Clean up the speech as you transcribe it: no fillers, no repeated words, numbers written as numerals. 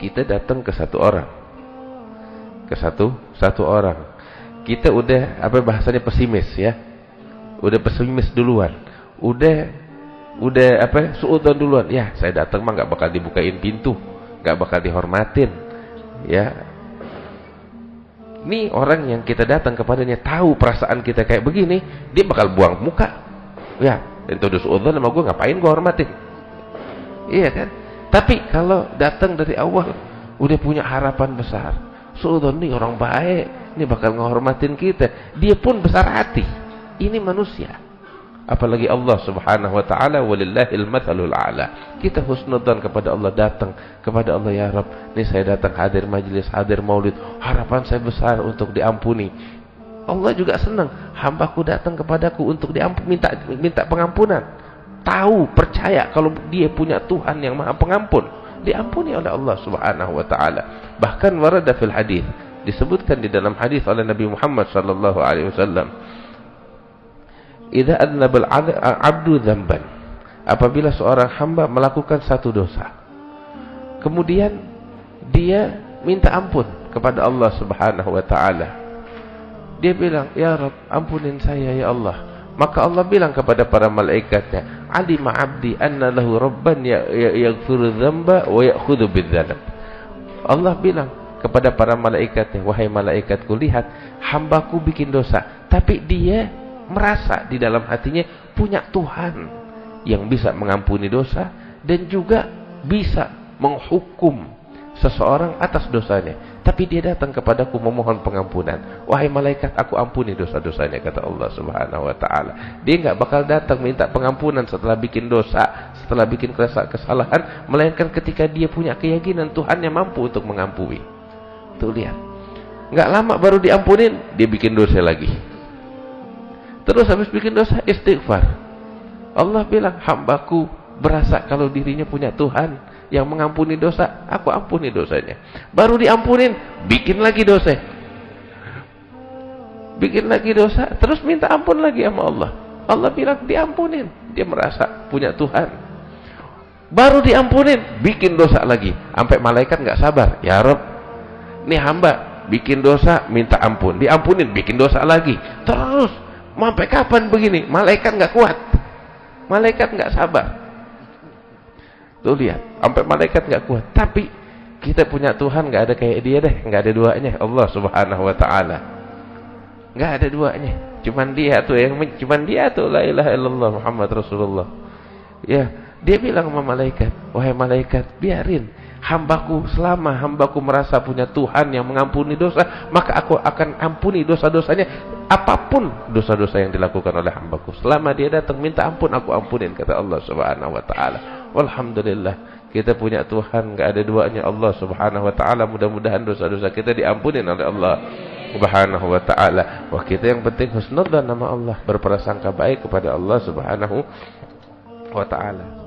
kita datang ke satu orang, ke satu orang, kita udah apa bahasanya pesimis ya, udah pesimis duluan, udah apa suudzon duluan, ya saya datang mah nggak bakal dibukain pintu, nggak bakal dihormatin, ya. Ini orang yang kita datang kepadanya tahu perasaan kita kayak begini, dia bakal buang muka, ya. Itu udah suudzon sama gue, ngapain gue hormatin, iya kan? Tapi kalau datang dari awal udah punya harapan besar, suudzon nih orang baik, ini bakal ngehormatin kita, dia pun besar hati. Ini manusia, apalagi Allah subhanahu wa ta'ala, walillahil mathalul a'la. Kita husnudzan kepada Allah, datang kepada Allah, ya Rabb, ini saya datang hadir majlis, hadir maulid, harapan saya besar untuk diampuni. Allah juga senang hambaku datang kepadaku untuk minta pengampunan. Tahu, percaya kalau dia punya Tuhan yang Maha Pengampun, diampuni oleh Allah subhanahu wa ta'ala. Bahkan warada fil hadis, disebutkan di dalam hadis oleh Nabi Muhammad sallallahu alaihi wasallam, idza adnabal 'abdu dzamban, apabila seorang hamba melakukan satu dosa, kemudian dia minta ampun kepada Allah subhanahu wa ta'ala, dia bilang, ya Rabb, ampunin saya ya Allah. Maka Allah bilang kepada para malaikatnya, alima 'abdi anna lahu rabban yaghfiru dzamba wa ya'khudhu bidzanab. Allah bilang kepada para malaikatnya, wahai malaikatku, lihat hambaku bikin dosa, tapi dia merasa di dalam hatinya punya Tuhan yang bisa mengampuni dosa dan juga bisa menghukum seseorang atas dosanya. Tapi dia datang kepadaku memohon pengampunan. Wahai malaikat, aku ampuni dosa-dosanya, kata Allah subhanahu wa ta'ala. Dia nggak bakal datang minta pengampunan setelah bikin dosa, setelah bikin kesalahan, melainkan ketika dia punya keyakinan Tuhan yang mampu untuk mengampuni. Tuh lihat, nggak lama baru diampunin, dia bikin dosa lagi. Terus habis bikin dosa, istighfar. Allah bilang, hambaku berasa kalau dirinya punya Tuhan yang mengampuni dosa, aku ampuni dosanya. Baru diampunin, bikin lagi dosa. Bikin lagi dosa, terus minta ampun lagi sama Allah. Allah bilang diampunin, dia merasa punya Tuhan. Baru diampunin, bikin dosa lagi. Sampai malaikat nggak sabar, ya Rabb, nih hamba bikin dosa, minta ampun, diampunin, bikin dosa lagi. Terus, sampai kapan begini? Malaikat nggak kuat, malaikat nggak sabar. Tuh lihat, sampai malaikat nggak kuat. Tapi kita punya Tuhan nggak ada kayak dia deh, nggak ada duanya. Allah subhanahu wa ta'ala nggak ada duanya. Cuman dia tuh la ilaha illallah Muhammad Rasulullah. Ya, dia bilang sama malaikat, wahai malaikat, biarin hambaku, selama hambaku merasa punya Tuhan yang mengampuni dosa, maka aku akan ampuni dosa-dosanya, apapun dosa-dosa yang dilakukan oleh hambaku. Selama dia datang minta ampun, aku ampunin, kata Allah subhanahu wa ta'ala. Walhamdulillah, kita punya Tuhan nggak ada duanya, Allah subhanahu wa ta'ala. Mudah-mudahan dosa-dosa kita diampunin oleh Allah subhanahu wa ta'ala. Wah, kita yang penting husnudzan nama Allah, berprasangka baik kepada Allah subhanahu wa ta'ala.